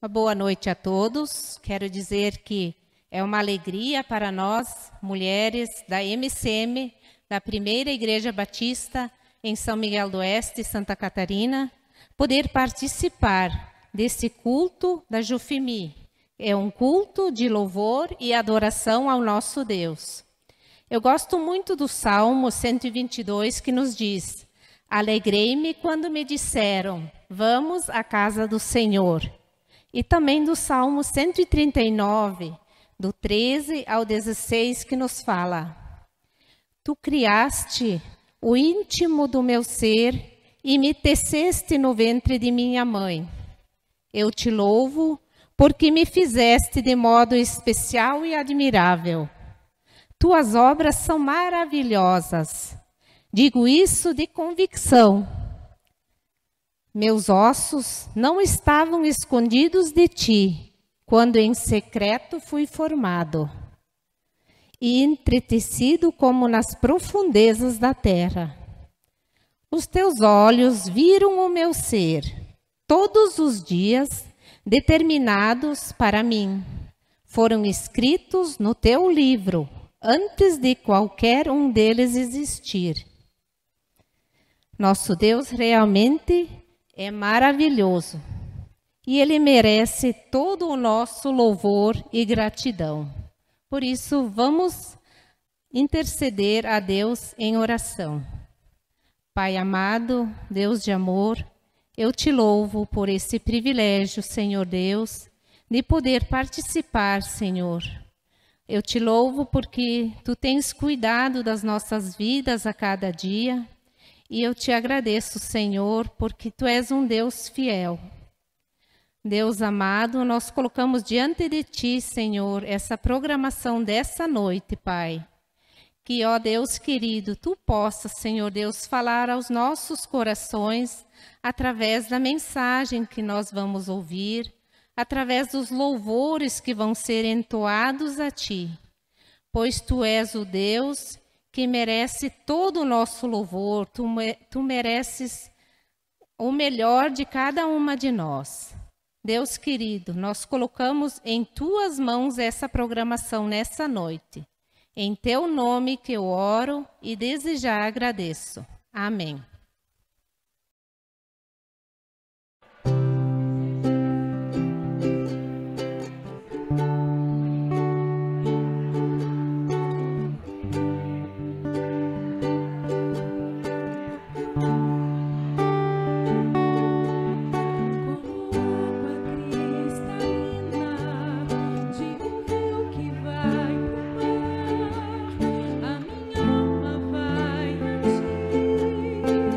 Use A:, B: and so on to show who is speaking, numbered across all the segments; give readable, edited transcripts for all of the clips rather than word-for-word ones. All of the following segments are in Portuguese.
A: Uma boa noite a todos. Quero dizer que é uma alegria para nós, mulheres da MCM, da Primeira Igreja Batista em São Miguel do Oeste, Santa Catarina, poder participar desse culto da Jufimi. É um culto de louvor e adoração ao nosso Deus. Eu gosto muito do Salmo 122, que nos diz: alegrei-me quando me disseram, vamos à casa do Senhor. E também do Salmo 139, do 13 ao 16, que nos fala: tu criaste o íntimo do meu ser e me teceste no ventre de minha mãe. Eu te louvo porque me fizeste de modo especial e admirável. Tuas obras são maravilhosas. Digo isso de convicção. Meus ossos não estavam escondidos de ti, quando em secreto fui formado, e entretecido como nas profundezas da terra. Os teus olhos viram o meu ser, todos os dias determinados para mim, foram escritos no teu livro, antes de qualquer um deles existir. Nosso Deus realmente é maravilhoso e Ele merece todo o nosso louvor e gratidão. Por isso, vamos interceder a Deus em oração. Pai amado, Deus de amor, eu te louvo por esse privilégio, Senhor Deus, de poder participar, Senhor. Eu te louvo porque tu tens cuidado das nossas vidas a cada dia. E eu te agradeço, Senhor, porque tu és um Deus fiel. Deus amado, nós colocamos diante de ti, Senhor, essa programação dessa noite, Pai. Que, ó Deus querido, tu possas, Senhor Deus, falar aos nossos corações através da mensagem que nós vamos ouvir, através dos louvores que vão ser entoados a ti. Pois tu és o Deus que merece todo o nosso louvor, tu mereces o melhor de cada uma de nós. Deus querido, nós colocamos em tuas mãos essa programação nessa noite. Em teu nome que eu oro e desde já agradeço. Amém.
B: A minha alma vai a ti.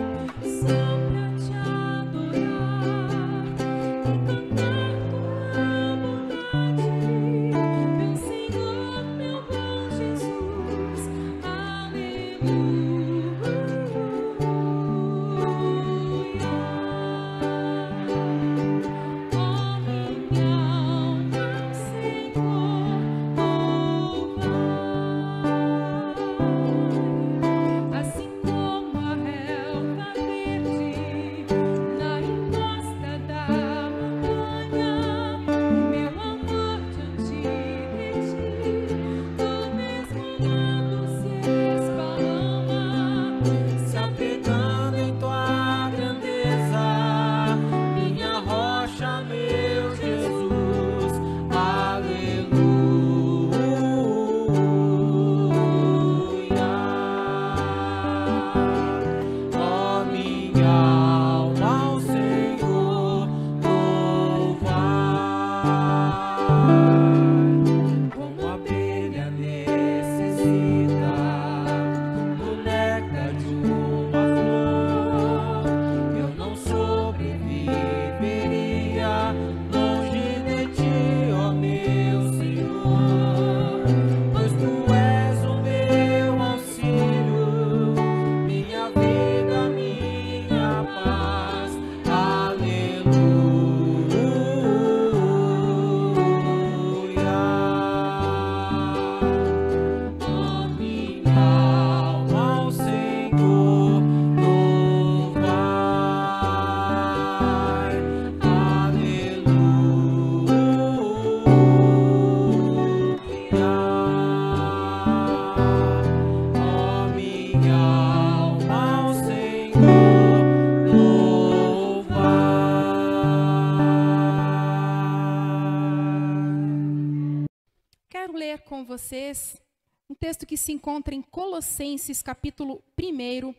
B: com vocês um texto que se encontra em Colossenses, capítulo 1,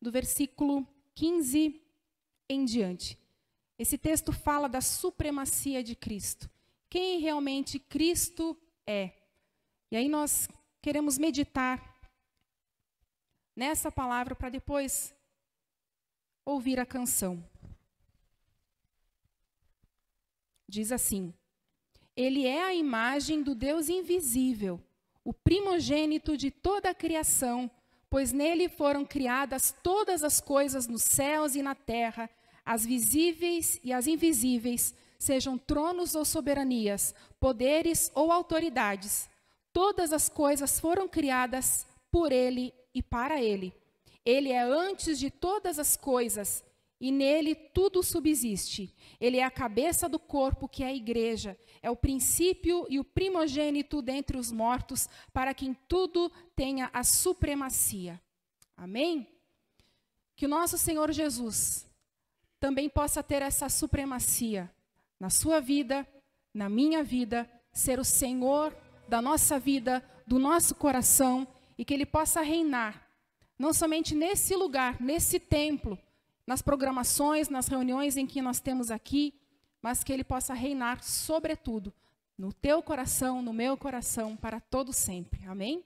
B: do versículo 15 em diante. Esse texto fala da supremacia de Cristo. Quem realmente Cristo é. E aí nós queremos meditar nessa palavra para depois ouvir a canção. Diz assim: Ele é a imagem do Deus invisível, o primogênito de toda a criação, pois nele foram criadas todas as coisas nos céus e na terra, as visíveis e as invisíveis, sejam tronos ou soberanias, poderes ou autoridades. Todas as coisas foram criadas por ele e para ele. Ele é antes de todas as coisas, e nele tudo subsiste. Ele é a cabeça do corpo, que é a igreja. É o princípio e o primogênito dentre os mortos, para que em tudo tenha a supremacia. Amém? Que o nosso Senhor Jesus também possa ter essa supremacia na sua vida, na minha vida, ser o Senhor da nossa vida, do nosso coração, e que Ele possa reinar, não somente nesse lugar, nesse templo, nas programações, nas reuniões em que nós temos aqui, mas que Ele possa reinar sobretudo no teu coração, no meu coração, para todo sempre. Amém?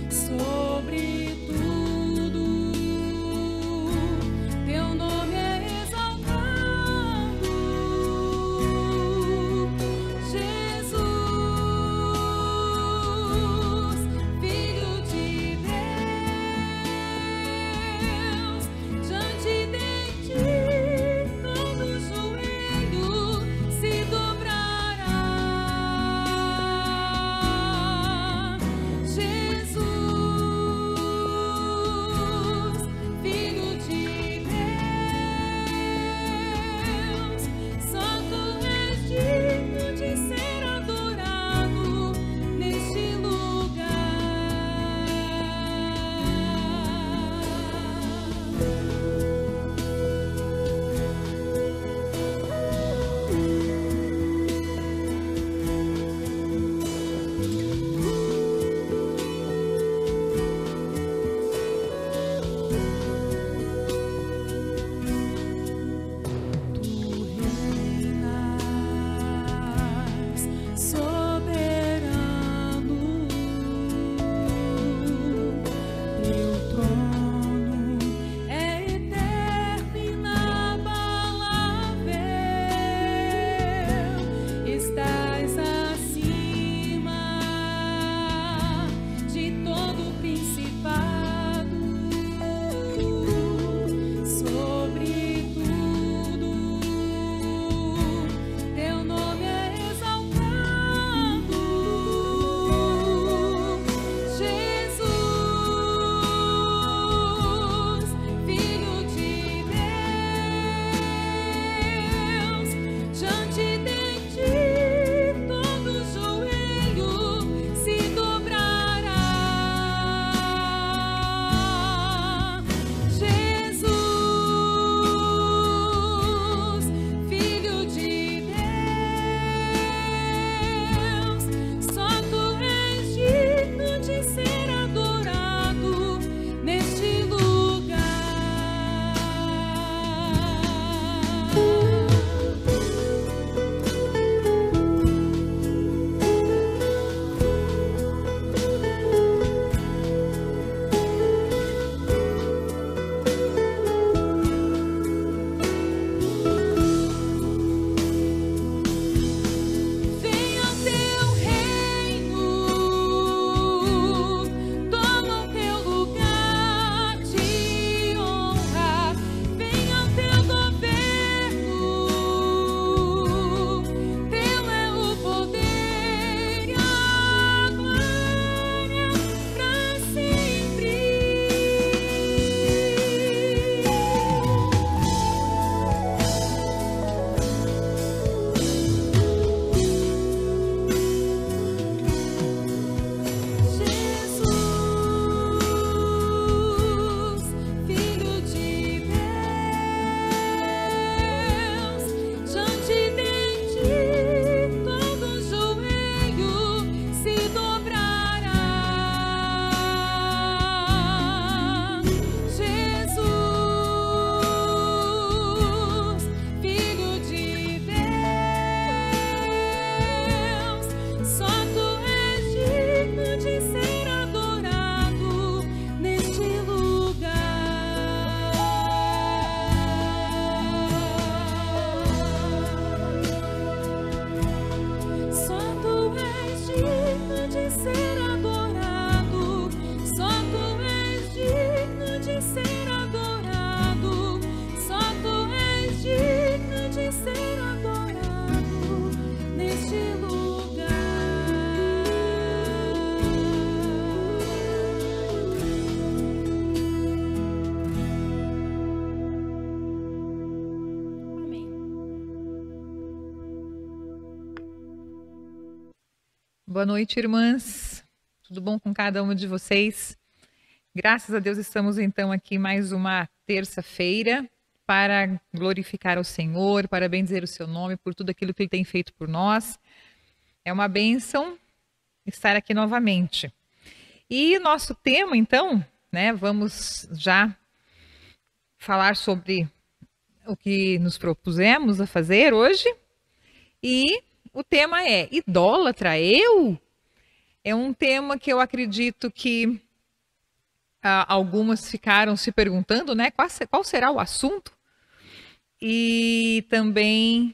C: Sobre tudo Boa noite, irmãs. Tudo bom com cada uma de vocês? Graças a Deus estamos então aqui mais uma terça-feira para glorificar o Senhor, para bendizer o seu nome por tudo aquilo que Ele tem feito por nós. É uma bênção estar aqui novamente. E nosso tema então, né, vamos já falar sobre o que nos propusemos a fazer hoje. E o tema é idólatra, eu? É um tema que eu acredito que algumas ficaram se perguntando, né? Qual será o assunto? E também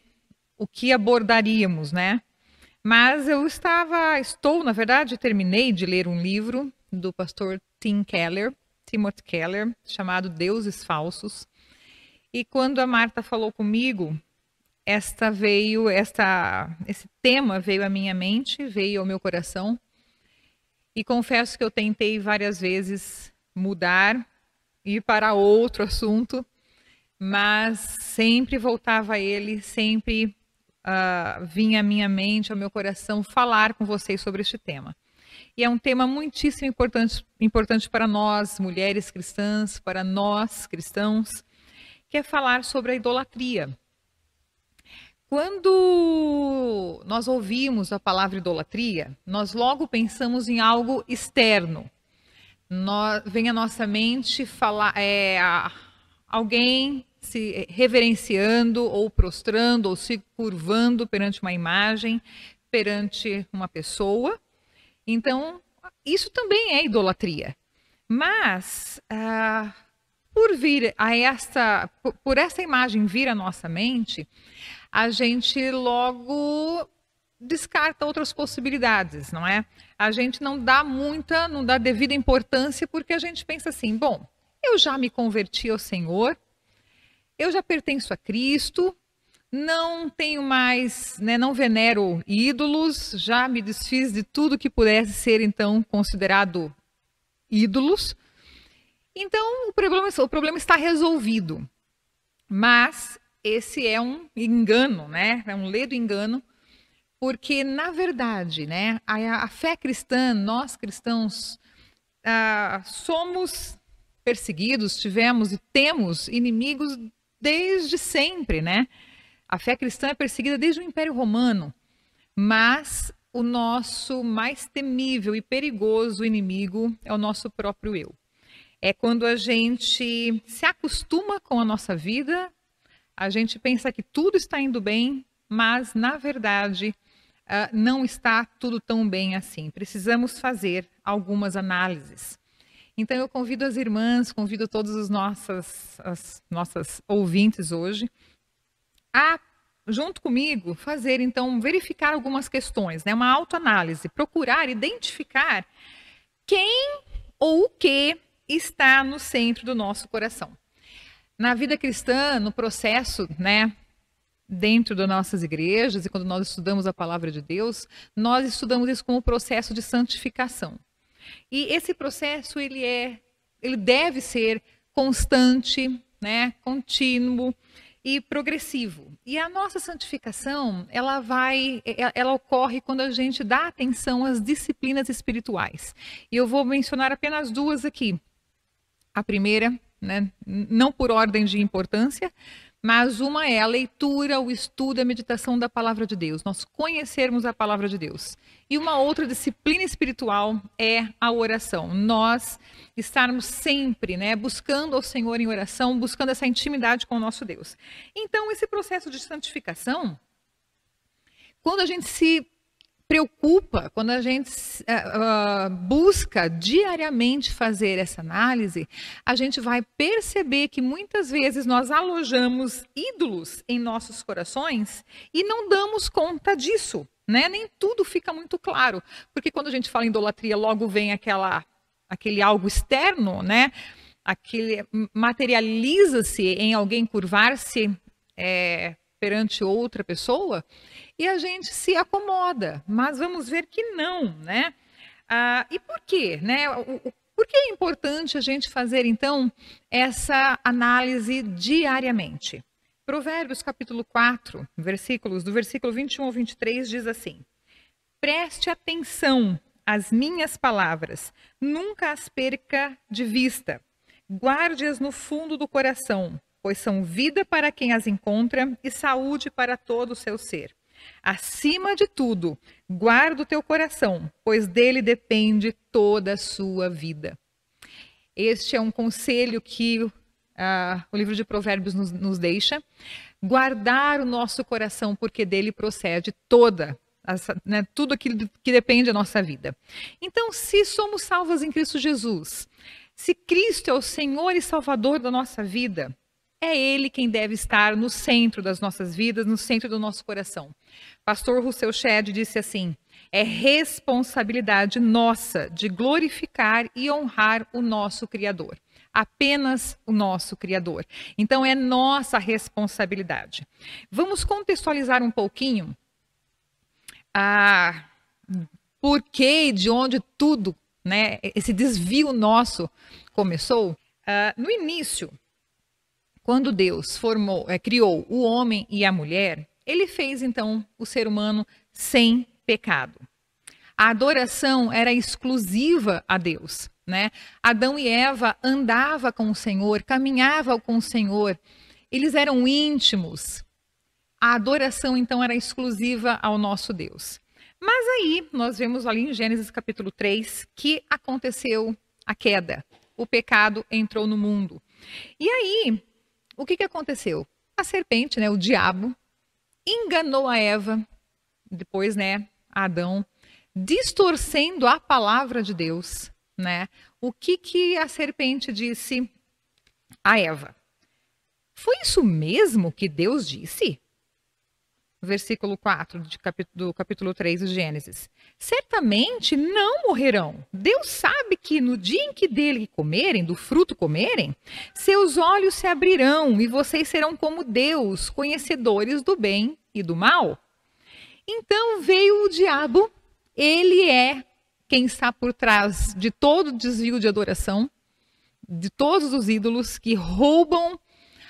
C: o que abordaríamos, né? Mas na verdade, terminei de ler um livro do pastor Timothy Keller, chamado Deuses Falsos. E quando a Marta falou comigo, esse tema veio à minha mente, veio ao meu coração. E confesso que eu tentei várias vezes mudar, ir para outro assunto, mas sempre voltava a ele, sempre vinha à minha mente, ao meu coração, falar com vocês sobre este tema. E é um tema muitíssimo importante para nós, mulheres cristãs, para nós cristãos, que é falar sobre a idolatria. Quando nós ouvimos a palavra idolatria, nós logo pensamos em algo externo. Vem à nossa mente alguém se reverenciando ou prostrando ou se curvando perante uma imagem, perante uma pessoa. Então, isso também é idolatria. Mas, por essa imagem vir à nossa mente, a gente logo descarta outras possibilidades, não é? A gente não dá devida importância porque a gente pensa assim, bom, eu já me converti ao Senhor, eu já pertenço a Cristo, não tenho mais, né, não venero ídolos, já me desfiz de tudo que pudesse ser então considerado ídolos. Então o problema está resolvido. Mas esse é um engano, né? É um ledo engano, porque na verdade, né, a fé cristã, nós cristãos, somos perseguidos, tivemos e temos inimigos desde sempre, né? A fé cristã é perseguida desde o Império Romano, mas o nosso mais temível e perigoso inimigo é o nosso próprio eu. É quando a gente se acostuma com a nossa vida, a gente pensa que tudo está indo bem, mas na verdade não está tudo tão bem assim. Precisamos fazer algumas análises. Então eu convido as irmãs, convido todos as nossas ouvintes hoje a, junto comigo, verificar algumas questões, né? Uma autoanálise, procurar identificar quem ou o que está no centro do nosso coração. Na vida cristã, no processo, né, dentro das nossas igrejas, e quando nós estudamos a palavra de Deus, nós estudamos isso como processo de santificação. E esse processo, ele deve ser constante, né, contínuo e progressivo. E a nossa santificação, ela ocorre quando a gente dá atenção às disciplinas espirituais. E eu vou mencionar apenas duas aqui. A primeira, né, não por ordem de importância, mas uma é a leitura, o estudo, a meditação da palavra de Deus, nós conhecermos a palavra de Deus. E uma outra disciplina espiritual é a oração, nós estarmos sempre, né, buscando ao Senhor em oração, buscando essa intimidade com o nosso Deus. Então, esse processo de santificação, quando a gente se preocupa, quando a gente busca diariamente fazer essa análise, a gente vai perceber que muitas vezes nós alojamos ídolos em nossos corações e não damos conta disso, né? Nem tudo fica muito claro, porque quando a gente fala em idolatria, logo vem aquele algo externo, né? Materializa-se em alguém curvar-se perante outra pessoa, e a gente se acomoda, mas vamos ver que não, né? E por quê, né? Por que é importante a gente fazer, então, essa análise diariamente? Provérbios, capítulo 4, do versículo 21 ao 23, diz assim: preste atenção às minhas palavras, nunca as perca de vista. Guarde-as no fundo do coração, pois são vida para quem as encontra e saúde para todo o seu ser. Acima de tudo, guarda o teu coração, pois dele depende toda a sua vida. Este é um conselho que o livro de Provérbios nos deixa. Guardar o nosso coração, porque dele procede tudo aquilo que depende da nossa vida. Então, se somos salvos em Cristo Jesus, se Cristo é o Senhor e Salvador da nossa vida, é Ele quem deve estar no centro das nossas vidas, no centro do nosso coração. Pastor Rousseau Shedd disse assim: é responsabilidade nossa de glorificar e honrar o nosso Criador. Apenas o nosso Criador. Então, é nossa responsabilidade. Vamos contextualizar um pouquinho por que e de onde tudo, né, esse desvio nosso começou. No início, quando Deus criou o homem e a mulher, ele fez então o ser humano sem pecado. A adoração era exclusiva a Deus, né? Adão e Eva andavam com o Senhor, caminhavam com o Senhor, eles eram íntimos. A adoração então era exclusiva ao nosso Deus. Mas aí nós vemos ali em Gênesis capítulo 3 que aconteceu a queda. O pecado entrou no mundo. E aí, o que aconteceu? A serpente, né, o diabo, enganou a Eva, depois, né, a Adão, distorcendo a palavra de Deus, né? O que a serpente disse a Eva? Foi isso mesmo que Deus disse? Versículo 4 do capítulo 3 de Gênesis. Certamente não morrerão. Deus sabe que no dia em que dele comerem, do fruto comerem, seus olhos se abrirão e vocês serão como Deus, conhecedores do bem e do mal. Então veio o diabo, ele é quem está por trás de todo o desvio de adoração, de todos os ídolos que roubam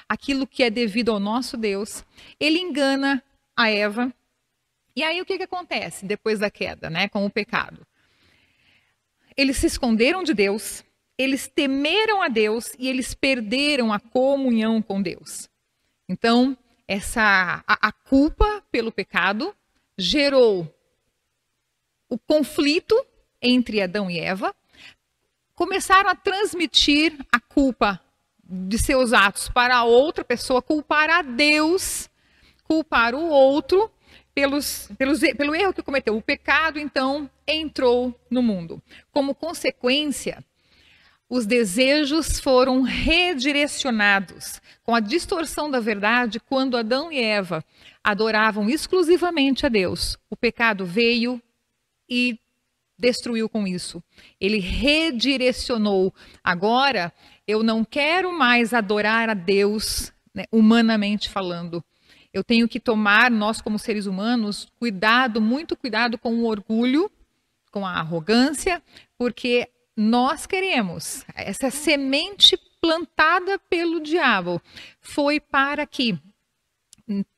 C: aquilo que é devido ao nosso Deus. Ele engana a Eva. E aí o que acontece depois da queda, né, com o pecado? Eles se esconderam de Deus, eles temeram a Deus e eles perderam a comunhão com Deus. Então, a culpa pelo pecado gerou o conflito entre Adão e Eva, começaram a transmitir a culpa de seus atos para a outra pessoa, culpar a Deus, culpar o outro pelo erro que cometeu. O pecado, então, entrou no mundo. Como consequência, os desejos foram redirecionados com a distorção da verdade. Quando Adão e Eva adoravam exclusivamente a Deus, o pecado veio e destruiu com isso. Ele redirecionou. Agora, eu não quero mais adorar a Deus, né, humanamente falando. Eu tenho que tomar, nós como seres humanos, muito cuidado com o orgulho, com a arrogância, porque nós queremos, essa semente plantada pelo diabo foi para que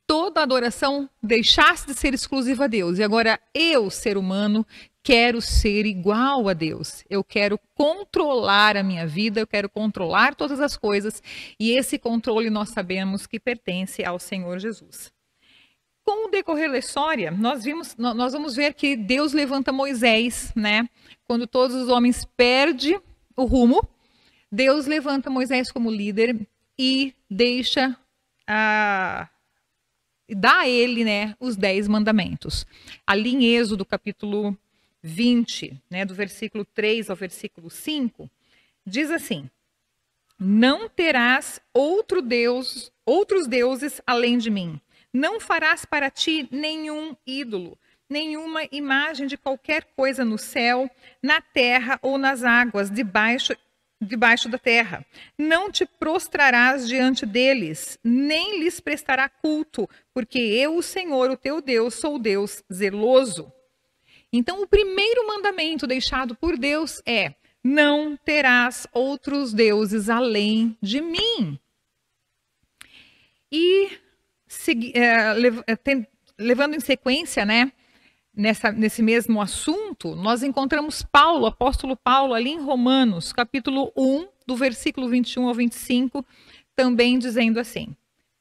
C: toda adoração deixasse de ser exclusiva a Deus. E agora eu, ser humano, quero ser igual a Deus. Eu quero controlar a minha vida, eu quero controlar todas as coisas. E esse controle nós sabemos que pertence ao Senhor Jesus. Com o decorrer da história, nós vamos ver que Deus levanta Moisés, né? Quando todos os homens perdem o rumo, Deus levanta Moisés como líder e dá a ele, né, os 10 mandamentos. Ali em Êxodo, capítulo 20, né, do versículo 3 ao versículo 5, diz assim: não terás outros deuses além de mim. Não farás para ti nenhum ídolo, nenhuma imagem de qualquer coisa no céu, na terra ou nas águas, debaixo da terra. Não te prostrarás diante deles, nem lhes prestará culto, porque eu, o Senhor, o teu Deus, sou Deus zeloso. Então, o primeiro mandamento deixado por Deus é: não terás outros deuses além de mim. E levando em sequência, né, nesse mesmo assunto, nós encontramos Paulo, o apóstolo Paulo, ali em Romanos, capítulo 1, do versículo 21 ao 25, também dizendo assim: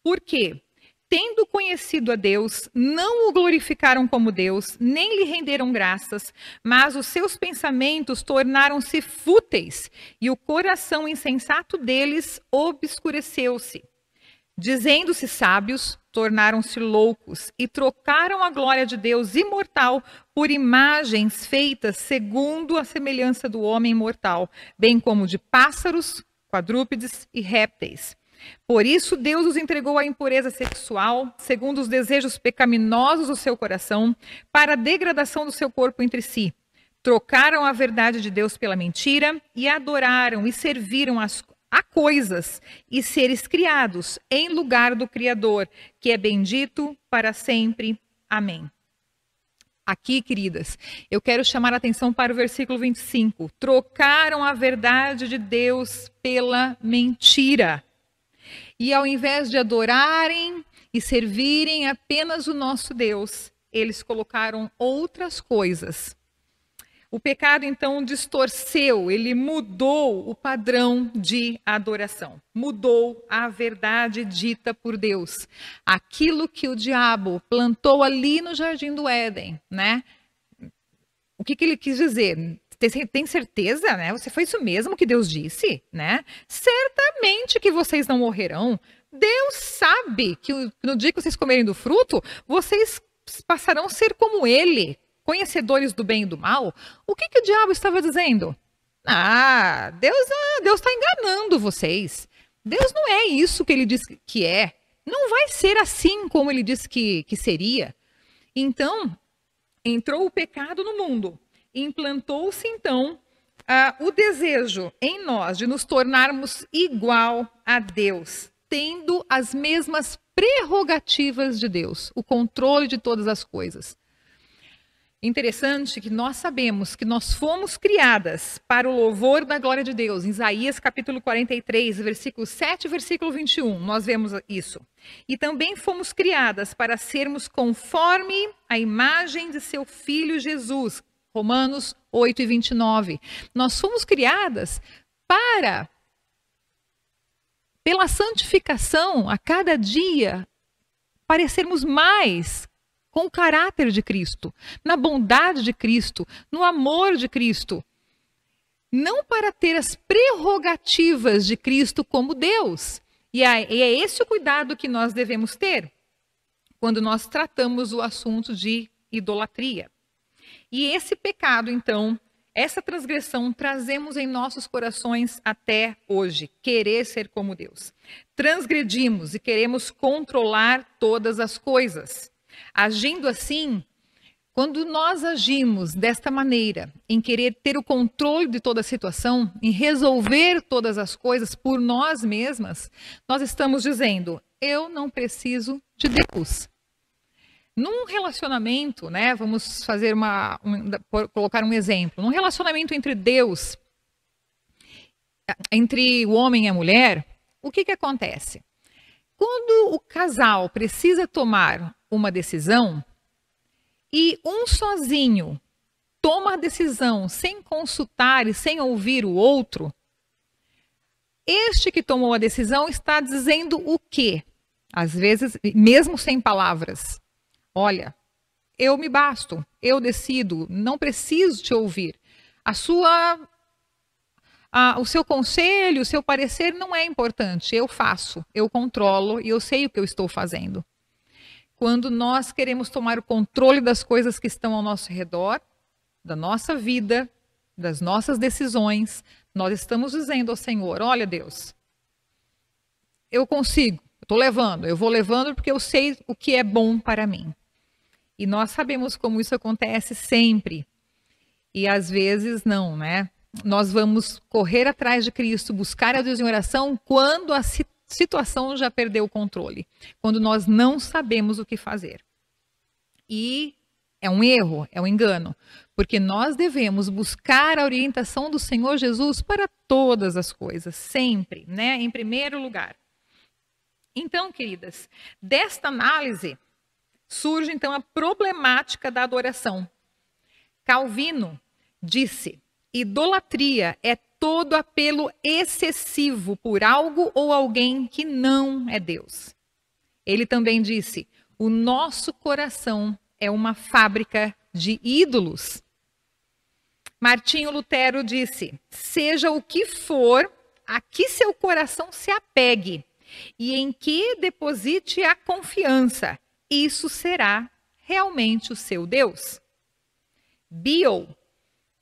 C: porque, tendo conhecido a Deus, não o glorificaram como Deus, nem lhe renderam graças, mas os seus pensamentos tornaram-se fúteis, e o coração insensato deles obscureceu-se. Dizendo-se sábios, tornaram-se loucos e trocaram a glória de Deus imortal por imagens feitas segundo a semelhança do homem mortal, bem como de pássaros, quadrúpedes e répteis. Por isso Deus os entregou à impureza sexual, segundo os desejos pecaminosos do seu coração, para a degradação do seu corpo entre si. Trocaram a verdade de Deus pela mentira e adoraram e serviram a coisas e seres criados em lugar do Criador, que é bendito para sempre. Amém. Aqui, queridas, eu quero chamar a atenção para o versículo 25. Trocaram a verdade de Deus pela mentira. E ao invés de adorarem e servirem apenas o nosso Deus, eles colocaram outras coisas. O pecado, então, distorceu, ele mudou o padrão de adoração. Mudou a verdade dita por Deus. Aquilo que o diabo plantou ali no Jardim do Éden, né? O que ele quis dizer? Tem certeza, né? Foi isso mesmo que Deus disse, né? Certamente que vocês não morrerão. Deus sabe que no dia que vocês comerem do fruto, vocês passarão a ser como ele, conhecedores do bem e do mal. O que o diabo estava dizendo? Deus está enganando vocês. Deus não é isso que ele diz que é. Não vai ser assim como ele disse que seria. Então, entrou o pecado no mundo. Implantou-se, então, o desejo em nós de nos tornarmos igual a Deus, tendo as mesmas prerrogativas de Deus, o controle de todas as coisas. Interessante que nós sabemos que nós fomos criadas para o louvor da glória de Deus. Em Isaías capítulo 43, versículo 7 e versículo 21, nós vemos isso. E também fomos criadas para sermos conforme a imagem de seu Filho Jesus. Romanos 8 e 29. Nós fomos criadas pela santificação, a cada dia, parecermos mais com o caráter de Cristo, na bondade de Cristo, no amor de Cristo. Não para ter as prerrogativas de Cristo como Deus. E é esse o cuidado que nós devemos ter quando nós tratamos o assunto de idolatria. E esse pecado, então, essa transgressão, trazemos em nossos corações até hoje, querer ser como Deus. Transgredimos e queremos controlar todas as coisas. Agindo assim, quando nós agimos desta maneira, em querer ter o controle de toda a situação, em resolver todas as coisas por nós mesmas, nós estamos dizendo, eu não preciso de Deus. Num relacionamento, né, vamos fazer colocar um exemplo, num relacionamento entre Deus, entre o homem e a mulher, o que acontece? Quando o casal precisa tomar uma decisão e um sozinho toma a decisão sem consultar e sem ouvir o outro, este que tomou a decisão está dizendo o quê? Às vezes, mesmo sem palavras. Olha, eu me basto, eu decido, não preciso te ouvir. O seu conselho, o seu parecer não é importante. Eu faço, eu controlo e eu sei o que eu estou fazendo. Quando nós queremos tomar o controle das coisas que estão ao nosso redor, da nossa vida, das nossas decisões, nós estamos dizendo ao Senhor, olha Deus, eu consigo, eu vou levando porque eu sei o que é bom para mim. E nós sabemos como isso acontece sempre. E às vezes não, né? Nós vamos correr atrás de Cristo, buscar a Deus em oração quando a situação já perdeu o controle. Quando nós não sabemos o que fazer. E é um erro, é um engano. Porque nós devemos buscar a orientação do Senhor Jesus para todas as coisas, sempre, né? Em primeiro lugar. Então, queridas, desta análise surge então a problemática da adoração. Calvino disse: idolatria é todo apelo excessivo por algo ou alguém que não é Deus. Ele também disse: o nosso coração é uma fábrica de ídolos. Martinho Lutero disse: seja o que for, a que seu coração se apegue e em que deposite a confiança, isso será realmente o seu Deus. Bill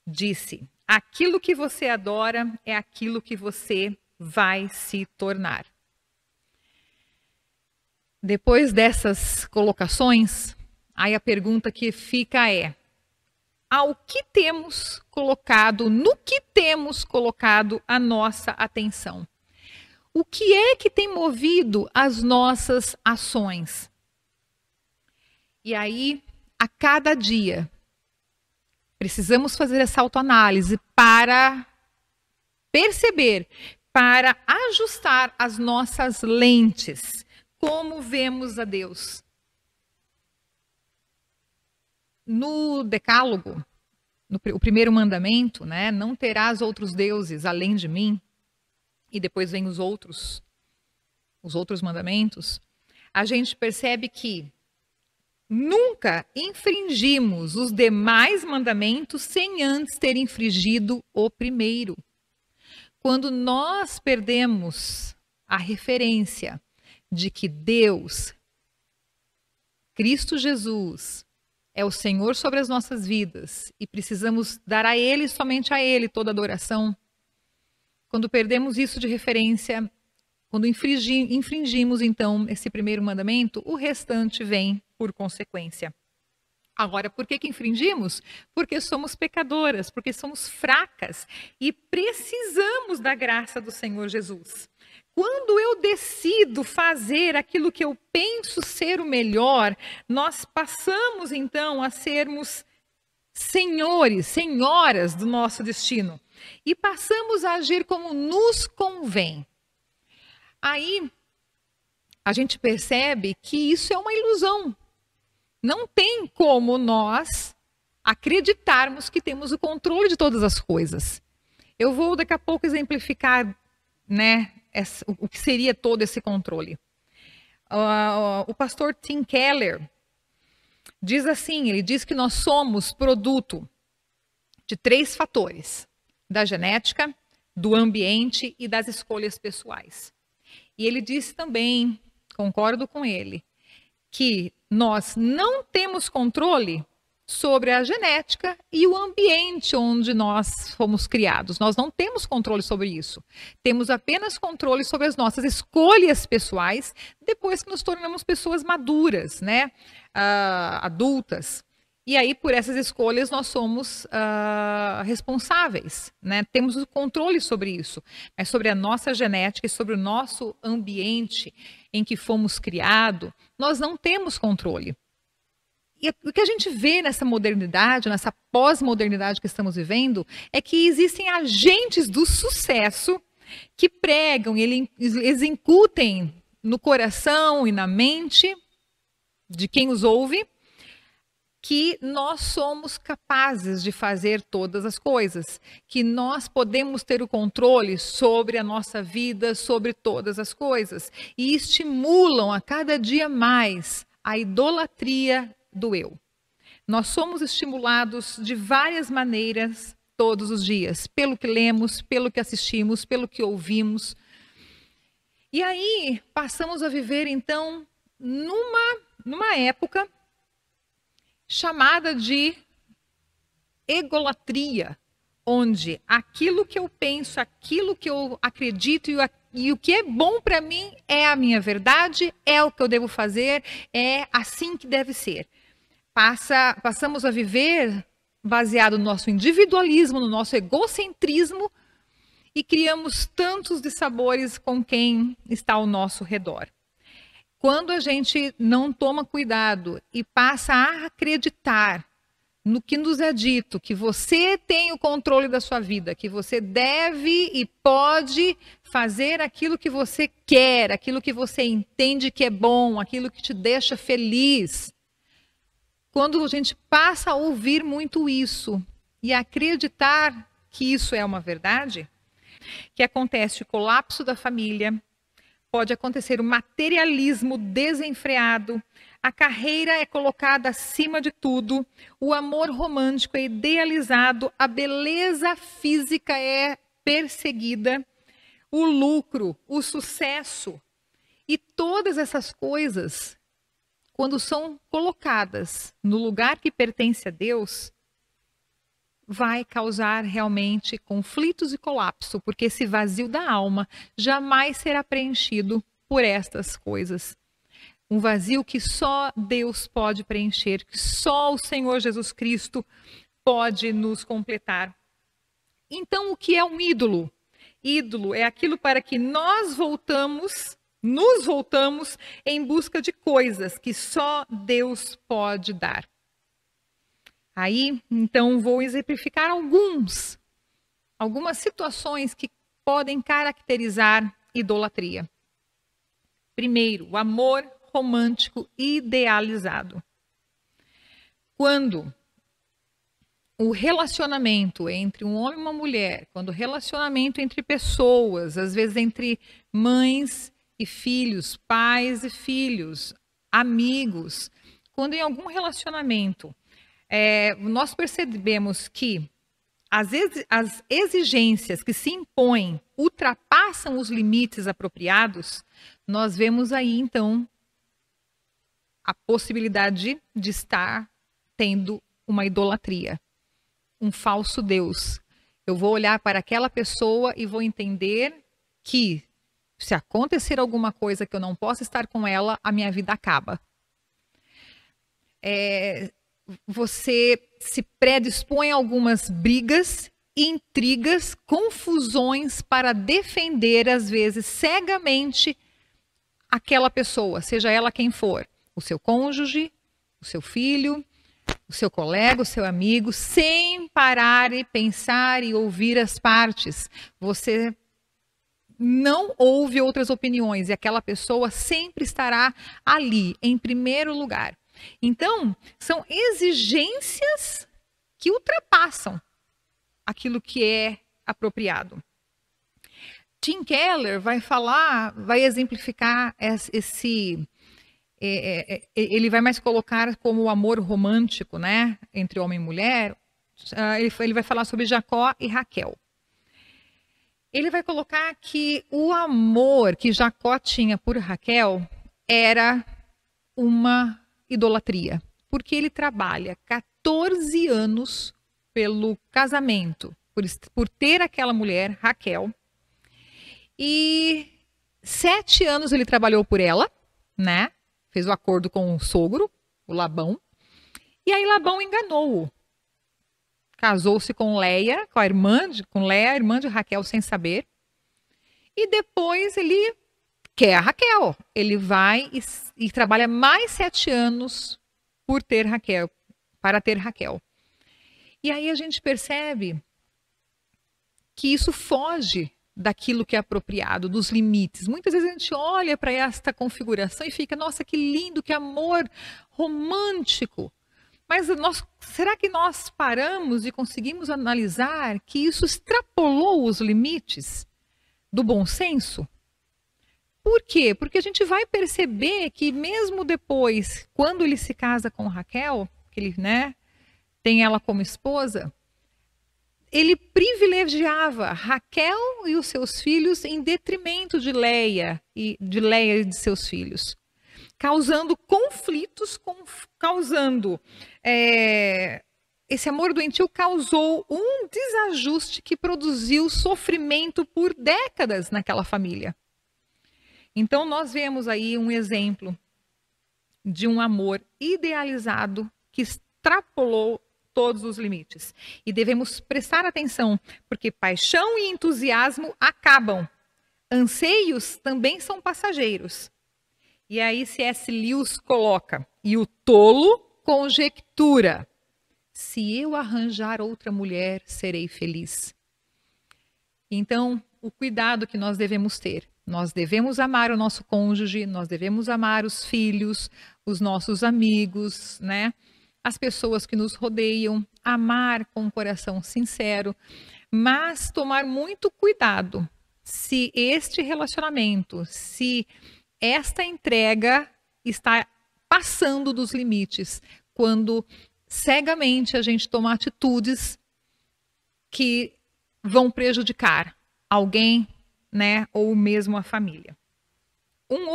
C: disse: aquilo que você adora é aquilo que você vai se tornar. Depois dessas colocações, aí a pergunta que fica é: ao que temos colocado, no que temos colocado a nossa atenção? O que é que tem movido as nossas ações? E aí, a cada dia, precisamos fazer essa autoanálise para perceber, para ajustar as nossas lentes. Como vemos a Deus? No Decálogo, o primeiro mandamento, né, não terás outros deuses além de mim, e depois vem os outros mandamentos, a gente percebe que nunca infringimos os demais mandamentos sem antes ter infringido o primeiro. Quando nós perdemos a referência de que Deus, Cristo Jesus, é o Senhor sobre as nossas vidas e precisamos dar a Ele, somente a Ele, toda adoração. Quando perdemos isso de referência, quando infringimos então esse primeiro mandamento, o restante vem por consequência. Agora, por que infringimos? Porque somos pecadoras, porque somos fracas e precisamos da graça do Senhor Jesus. Quando eu decido fazer aquilo que eu penso ser o melhor, nós passamos então a sermos senhores, senhoras do nosso destino. E passamos a agir como nos convém. Aí, a gente percebe que isso é uma ilusão. Não tem como nós acreditarmos que temos o controle de todas as coisas. Eu vou daqui a pouco exemplificar, né, o que seria todo esse controle. O pastor Tim Keller diz assim, ele diz que nós somos produto de 3 fatores: da genética, do ambiente e das escolhas pessoais. E ele disse também, concordo com ele, que nós não temos controle sobre a genética e o ambiente onde nós fomos criados. Nós não temos controle sobre isso. Temos apenas controle sobre as nossas escolhas pessoais depois que nos tornamos pessoas maduras, né? Adultas. E aí, por essas escolhas, nós somos responsáveis, né? Temos o controle sobre isso. Mas sobre a nossa genética e sobre o nosso ambiente em que fomos criados, nós não temos controle. E o que a gente vê nessa modernidade, nessa pós-modernidade que estamos vivendo, é que existem agentes do sucesso que pregam, eles incutem no coração e na mente de quem os ouve, que nós somos capazes de fazer todas as coisas, que nós podemos ter o controle sobre a nossa vida, sobre todas as coisas, e estimulam a cada dia mais a idolatria do eu. Nós somos estimulados de várias maneiras todos os dias, pelo que lemos, pelo que assistimos, pelo que ouvimos. E aí passamos a viver então numa época chamada de egolatria, onde aquilo que eu penso, aquilo que eu acredito e o que é bom para mim é a minha verdade, é o que eu devo fazer, é assim que deve ser. Passamos a viver baseado no nosso individualismo, no nosso egocentrismo e criamos tantos dissabores com quem está ao nosso redor. Quando a gente não toma cuidado e passa a acreditar no que nos é dito, que você tem o controle da sua vida, que você deve e pode fazer aquilo que você quer, aquilo que você entende que é bom, aquilo que te deixa feliz, quando a gente passa a ouvir muito isso e acreditar que isso é uma verdade, que acontece o colapso da família, pode acontecer o materialismo desenfreado, a carreira é colocada acima de tudo, o amor romântico é idealizado, a beleza física é perseguida, o lucro, o sucesso e todas essas coisas, quando são colocadas no lugar que pertence a Deus, vai causar realmente conflitos e colapso, porque esse vazio da alma jamais será preenchido por estas coisas. Um vazio que só Deus pode preencher, que só o Senhor Jesus Cristo pode nos completar. Então, o que é um ídolo? Ídolo é aquilo para que nos voltamos em busca de coisas que só Deus pode dar. Aí, então, vou exemplificar algumas situações que podem caracterizar idolatria. Primeiro, o amor romântico idealizado. Quando o relacionamento entre um homem e uma mulher, quando o relacionamento entre pessoas, às vezes entre mães e filhos, pais e filhos, amigos, quando em algum relacionamento nós percebemos que as exigências que se impõem ultrapassam os limites apropriados, nós vemos aí, então, a possibilidade de estar tendo uma idolatria, um falso Deus. Eu vou olhar para aquela pessoa e vou entender que, se acontecer alguma coisa que eu não possa estar com ela, a minha vida acaba. Você se predispõe a algumas brigas, intrigas, confusões para defender, às vezes, cegamente aquela pessoa, seja ela quem for, o seu cônjuge, o seu filho, o seu colega, o seu amigo, sem parar e pensar e ouvir as partes. Você não ouve outras opiniões e aquela pessoa sempre estará ali, em primeiro lugar. Então, são exigências que ultrapassam aquilo que é apropriado. Tim Keller vai exemplificar ele vai mais colocar como o amor romântico, né, entre homem e mulher. Ele vai falar sobre Jacó e Raquel. Ele vai colocar que o amor que Jacó tinha por Raquel era uma idolatria, porque ele trabalha 14 anos pelo casamento, por ter aquela mulher, Raquel, e 7 anos ele trabalhou por ela, né? Fez o acordo com o sogro, o Labão, e aí Labão enganou-o. Casou-se com Leia, a irmã de Raquel, sem saber, e depois ele quer a Raquel. Ele vai e trabalha mais 7 anos para ter Raquel. E aí a gente percebe que isso foge daquilo que é apropriado, dos limites. Muitas vezes a gente olha para esta configuração e fica, nossa, que lindo, que amor romântico. Mas será que nós paramos e conseguimos analisar que isso extrapolou os limites do bom senso? Por quê? Porque a gente vai perceber que mesmo depois, quando ele se casa com Raquel, que ele, né, tem ela como esposa, ele privilegiava Raquel e os seus filhos em detrimento de Leia e de seus filhos, causando conflitos, esse amor doentio causou um desajuste que produziu sofrimento por décadas naquela família. Então nós vemos aí um exemplo de um amor idealizado que extrapolou todos os limites. E devemos prestar atenção, porque paixão e entusiasmo acabam. Anseios também são passageiros. E aí C.S. Lewis coloca, e o tolo conjectura, se eu arranjar outra mulher, serei feliz. Então, o cuidado que nós devemos ter. Nós devemos amar o nosso cônjuge, nós devemos amar os filhos, os nossos amigos, né? as pessoas que nos rodeiam, amar com um coração sincero, mas tomar muito cuidado se este relacionamento, se esta entrega está passando dos limites, quando cegamente a gente toma atitudes que vão prejudicar alguém, né, ou mesmo a família. Uma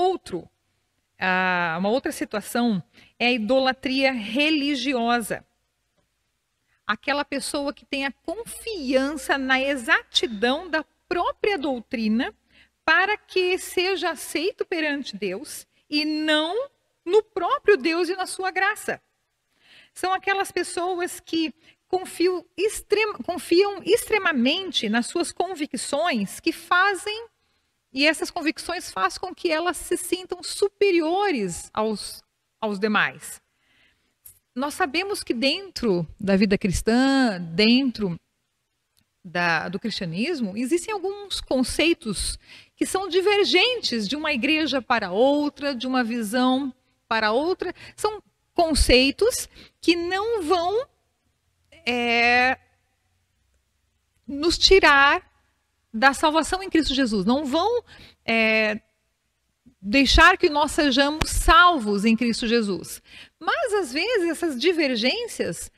C: outra situação é a idolatria religiosa. Aquela pessoa que tem a confiança na exatidão da própria doutrina para que seja aceito perante Deus e não no próprio Deus e na sua graça. São aquelas pessoas que confiam extremamente nas suas convicções que fazem, e essas convicções fazem com que elas se sintam superiores aos demais. Nós sabemos que dentro da vida cristã, dentro do cristianismo, existem alguns conceitos que são divergentes de uma igreja para outra, de uma visão para outra. São conceitos que não vão nos tirar da salvação em Cristo Jesus, não vão deixar que nós sejamos salvos em Cristo Jesus. Mas, às vezes, essas divergências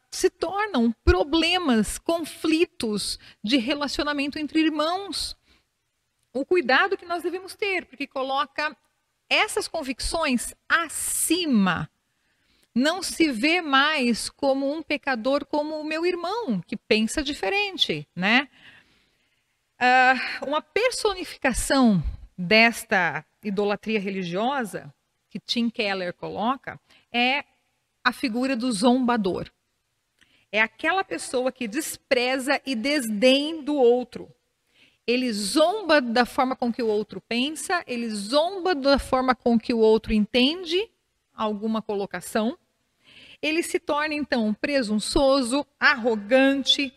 C: se tornam problemas, conflitos de relacionamento entre irmãos. O cuidado que nós devemos ter, porque coloca essas convicções acima. Não se vê mais como um pecador, como o meu irmão, que pensa diferente, né? Uma personificação desta idolatria religiosa, que Tim Keller coloca, é a figura do zombador. É aquela pessoa que despreza e desdém do outro. Ele zomba da forma com que o outro pensa, ele zomba da forma com que o outro entende alguma colocação. Ele se torna, então, presunçoso, arrogante,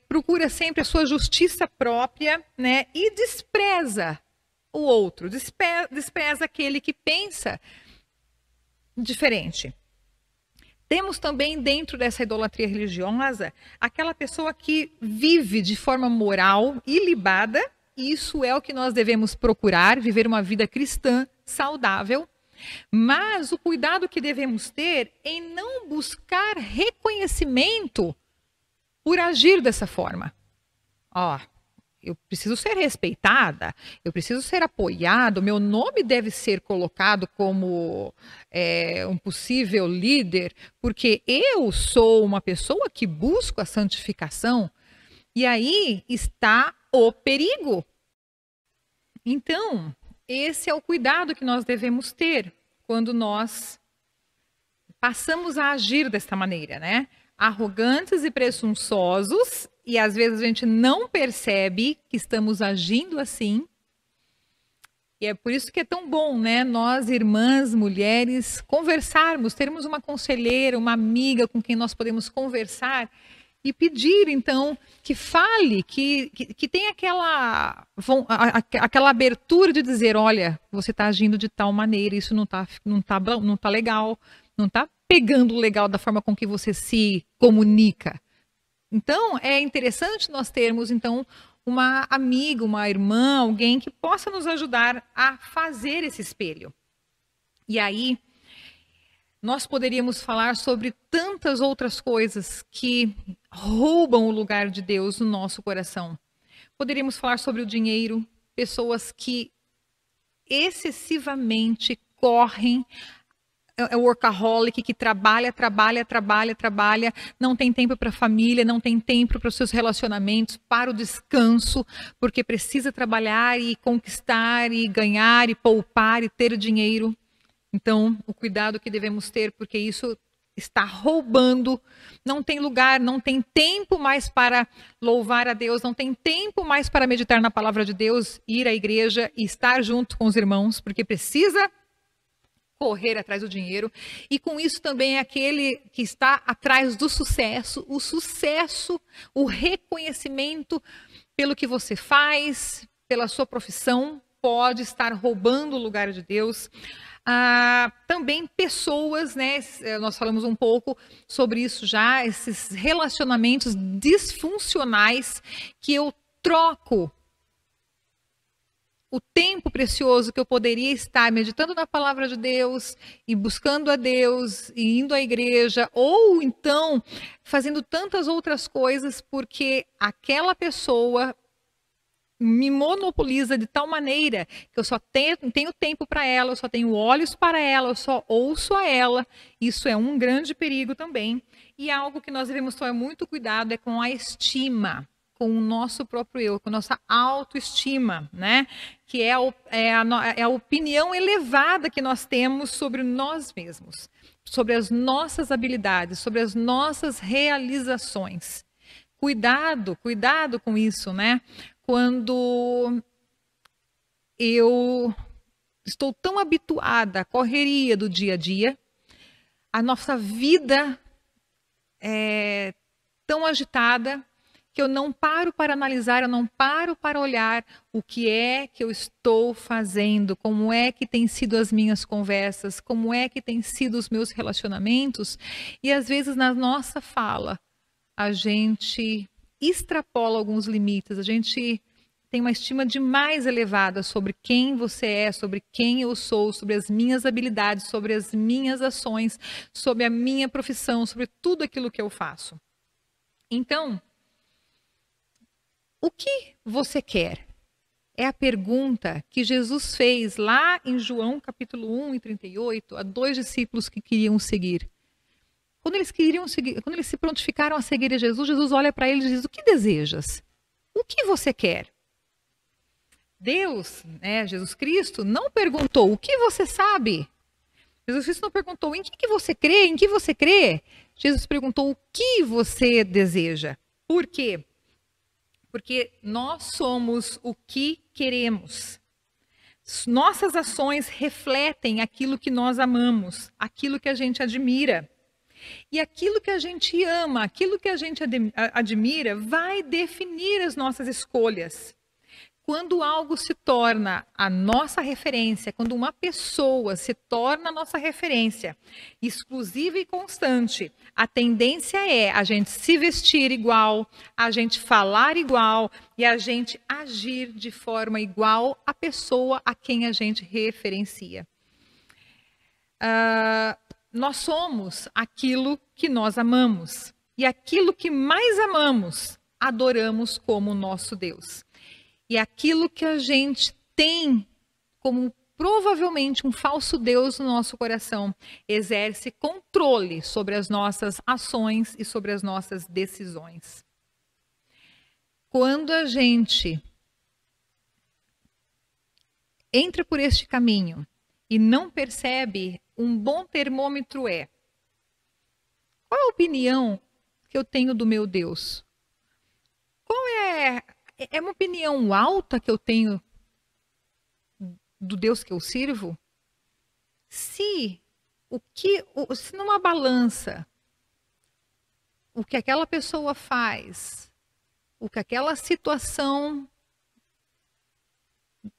C: procura sempre a sua justiça própria, né? E despreza o outro, despreza aquele que pensa diferente. Temos também dentro dessa idolatria religiosa aquela pessoa que vive de forma moral, ilibada, e isso é o que nós devemos procurar, viver uma vida cristã saudável, mas o cuidado que devemos ter em não buscar reconhecimento por agir dessa forma. Eu preciso ser respeitada, eu preciso ser apoiado, meu nome deve ser colocado como um possível líder, porque eu sou uma pessoa que busco a santificação, e aí está o perigo. Então, esse é o cuidado que nós devemos ter quando nós passamos a agir desta maneira, né? Arrogantes e presunçosos, e às vezes a gente não percebe que estamos agindo assim. E é por isso que é tão bom, né? Nós, irmãs, mulheres, conversarmos, termos uma conselheira, uma amiga com quem nós podemos conversar e pedir, então, que fale, que tenha aquela abertura de dizer, olha, você está agindo de tal maneira, isso não tá legal, não está pegando legal da forma com que você se comunica. Então, é interessante nós termos, então, uma amiga, uma irmã, alguém que possa nos ajudar a fazer esse espelho. E aí, nós poderíamos falar sobre tantas outras coisas que roubam o lugar de Deus no nosso coração. Poderíamos falar sobre o dinheiro, pessoas que excessivamente correm, é o workaholic que trabalha, não tem tempo para a família, não tem tempo para os seus relacionamentos, para o descanso, porque precisa trabalhar e conquistar e ganhar e poupar e ter dinheiro. Então, o cuidado que devemos ter, porque isso está roubando, não tem lugar, não tem tempo mais para louvar a Deus, não tem tempo mais para meditar na palavra de Deus, ir à igreja e estar junto com os irmãos, porque precisa correr atrás do dinheiro, e com isso também é aquele que está atrás do sucesso, o reconhecimento pelo que você faz, pela sua profissão, pode estar roubando o lugar de Deus. Também pessoas, né? Nós falamos um pouco sobre isso já, esses relacionamentos disfuncionais que eu troco o tempo precioso que eu poderia estar meditando na palavra de Deus e buscando a Deus e indo à igreja, ou então fazendo tantas outras coisas, porque aquela pessoa me monopoliza de tal maneira que eu só tenho tempo para ela, eu só tenho olhos para ela, eu só ouço a ela. Isso é um grande perigo também. E algo que nós devemos tomar muito cuidado é com a estima, com o nosso próprio eu, com a nossa autoestima, né? Que é a opinião elevada que nós temos sobre nós mesmos, sobre as nossas habilidades, sobre as nossas realizações. Cuidado com isso, né? Quando eu estou tão habituada à correria do dia a dia, a nossa vida é tão agitada, que eu não paro para analisar, eu não paro para olhar o que é que eu estou fazendo, como é que tem sido as minhas conversas, como é que tem sido os meus relacionamentos. E às vezes na nossa fala, a gente extrapola alguns limites, a gente tem uma estima demais elevada sobre quem você é, sobre quem eu sou, sobre as minhas habilidades, sobre as minhas ações, sobre a minha profissão, sobre tudo aquilo que eu faço. Então, o que você quer? É a pergunta que Jesus fez lá em João capítulo 1 e 38, a 2 discípulos que queriam seguir. Quando eles se prontificaram a seguir a Jesus, Jesus olha para eles e diz: o que desejas? O que você quer? Deus, Jesus Cristo, não perguntou o que você sabe. Jesus Cristo não perguntou em que você crê, em que você crê. Jesus perguntou o que você deseja. Por quê? Porque nós somos o que queremos. Nossas ações refletem aquilo que nós amamos, aquilo que a gente admira. E aquilo que a gente ama, aquilo que a gente admira, vai definir as nossas escolhas. Quando algo se torna a nossa referência, quando uma pessoa se torna a nossa referência, exclusiva e constante, a tendência é a gente se vestir igual, a gente falar igual e a gente agir de forma igual à pessoa a quem a gente referencia. Nós somos aquilo que nós amamos. E aquilo que mais amamos, adoramos como nosso Deus. E aquilo que a gente tem como provavelmente um falso Deus no nosso coração, exerce controle sobre as nossas ações e sobre as nossas decisões. Quando a gente entra por este caminho e não percebe, um bom termômetro é: qual a opinião que eu tenho do meu Deus? Qual é uma opinião alta que eu tenho do Deus que eu sirvo? Se numa balança, o que aquela pessoa faz, o que aquela situação,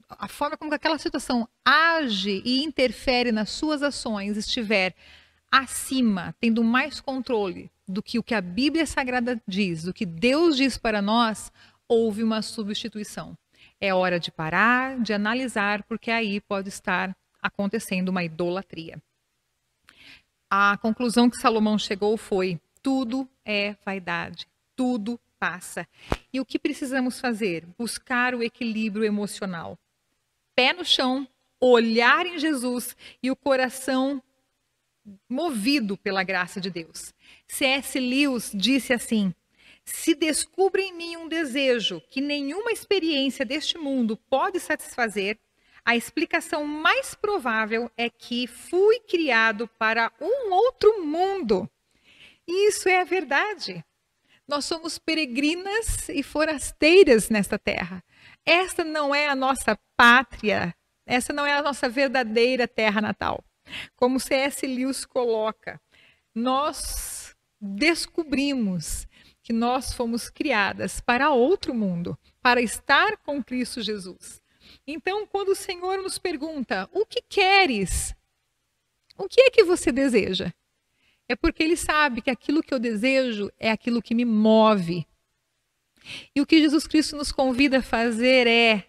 C: a forma como aquela situação age e interfere nas suas ações estiver acima, tendo mais controle do que o que a Bíblia Sagrada diz, do que Deus diz para nós, houve uma substituição. É hora de parar, de analisar, porque aí pode estar acontecendo uma idolatria. A conclusão que Salomão chegou foi: tudo é vaidade, tudo passa. E o que precisamos fazer? Buscar o equilíbrio emocional. Pé no chão, olhar em Jesus e o coração movido pela graça de Deus. C.S. Lewis disse assim: se descubro em mim um desejo que nenhuma experiência deste mundo pode satisfazer, a explicação mais provável é que fui criado para um outro mundo. E isso é a verdade. Nós somos peregrinas e forasteiras nesta terra. Esta não é a nossa pátria, essa não é a nossa verdadeira terra natal. Como C.S. Lewis coloca, nós descobrimos que nós fomos criadas para outro mundo, para estar com Cristo Jesus. Então, quando o Senhor nos pergunta: o que queres? O que é que você deseja? É porque ele sabe que aquilo que eu desejo é aquilo que me move. E o que Jesus Cristo nos convida a fazer é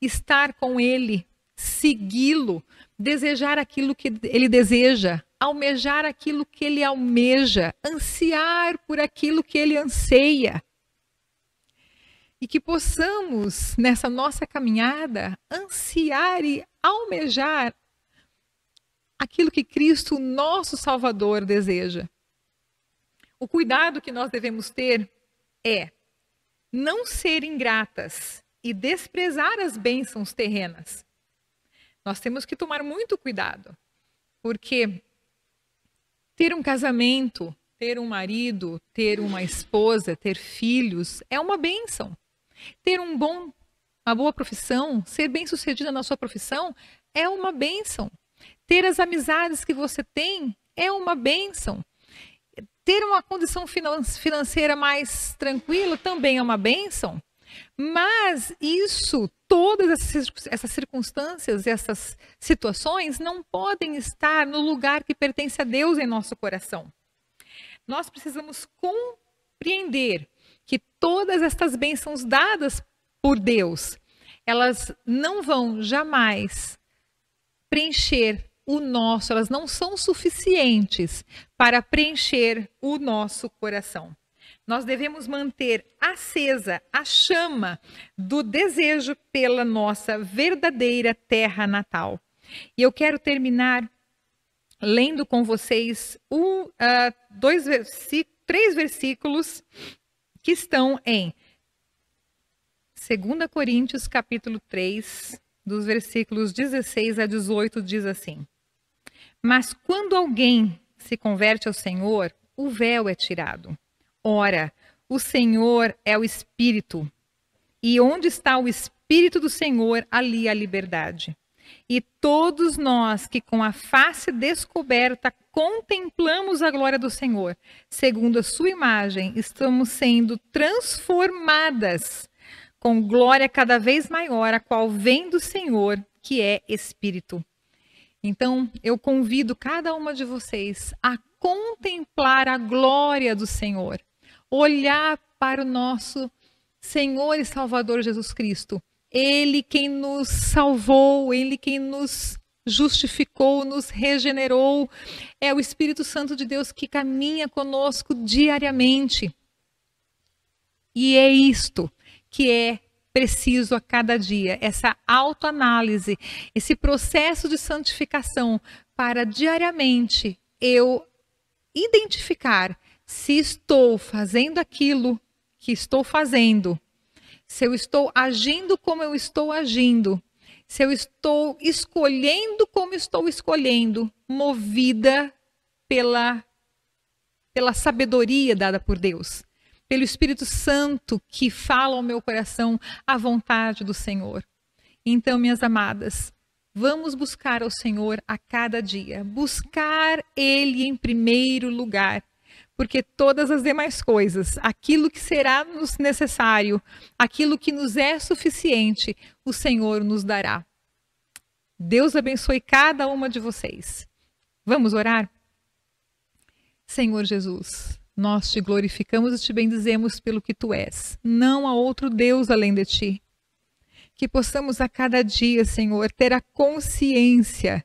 C: estar com ele, segui-lo, desejar aquilo que ele deseja, almejar aquilo que ele almeja, ansiar por aquilo que ele anseia. E que possamos, nessa nossa caminhada, ansiar e almejar aquilo que Cristo, nosso Salvador, deseja. O cuidado que nós devemos ter é não ser ingratas e desprezar as bênçãos terrenas. Nós temos que tomar muito cuidado, porque ter um casamento, ter um marido, ter uma esposa, ter filhos é uma bênção. Ter uma boa profissão, ser bem-sucedida na sua profissão é uma bênção. Ter as amizades que você tem é uma bênção. Ter uma condição financeira mais tranquila também é uma bênção. Mas isso, todas essas circunstâncias, essas situações não podem estar no lugar que pertence a Deus em nosso coração. Nós precisamos compreender que todas estas bênçãos dadas por Deus, elas não vão jamais preencher o nosso, elas não são suficientes para preencher o nosso coração. Nós devemos manter acesa a chama do desejo pela nossa verdadeira terra natal. E eu quero terminar lendo com vocês três versículos que estão em 2 Coríntios capítulo 3, dos versículos 16 a 18, diz assim: Mas quando alguém se converte ao Senhor, o véu é tirado. Ora, o Senhor é o Espírito, e onde está o Espírito do Senhor, ali há liberdade. E todos nós que com a face descoberta contemplamos a glória do Senhor, segundo a sua imagem, estamos sendo transformadas com glória cada vez maior, a qual vem do Senhor, que é Espírito. Então, eu convido cada uma de vocês a contemplar a glória do Senhor, olhar para o nosso Senhor e Salvador Jesus Cristo. Ele quem nos salvou, Ele quem nos justificou, nos regenerou. É o Espírito Santo de Deus que caminha conosco diariamente. E é isto que é preciso a cada dia, essa autoanálise, esse processo de santificação, para diariamente eu identificar se estou fazendo aquilo que estou fazendo, se eu estou agindo como eu estou agindo, se eu estou escolhendo como estou escolhendo, movida pela sabedoria dada por Deus, pelo Espírito Santo que fala ao meu coração a vontade do Senhor. Então, minhas amadas, vamos buscar ao Senhor a cada dia, buscar Ele em primeiro lugar, porque todas as demais coisas, aquilo que será nos necessário, aquilo que nos é suficiente, o Senhor nos dará. Deus abençoe cada uma de vocês. Vamos orar? Senhor Jesus, nós te glorificamos e te bendizemos pelo que tu és. Não há outro Deus além de ti. Que possamos a cada dia, Senhor, ter a consciência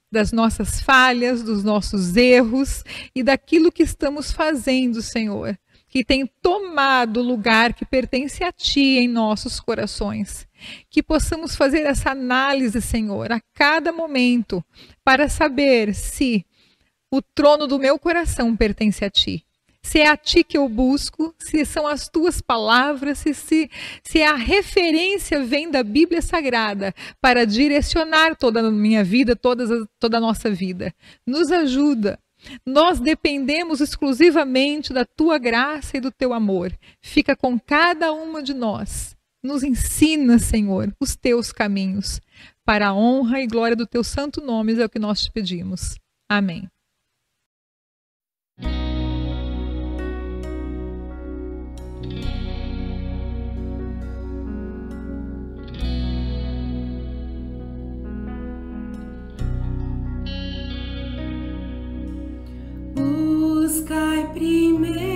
C: das nossas falhas, dos nossos erros e daquilo que estamos fazendo, Senhor, que tem tomado o lugar que pertence a ti em nossos corações. Que possamos fazer essa análise, Senhor, a cada momento, para saber se o trono do meu coração pertence a ti. Se é a ti que eu busco, se são as tuas palavras, se a referência vem da Bíblia Sagrada para direcionar toda a minha vida, toda a nossa vida. Nos ajuda. Nós dependemos exclusivamente da tua graça e do teu amor. Fica com cada uma de nós. Nos ensina, Senhor, os teus caminhos. Para a honra e glória do teu santo nome é o que nós te pedimos. Amém.
D: primeiro.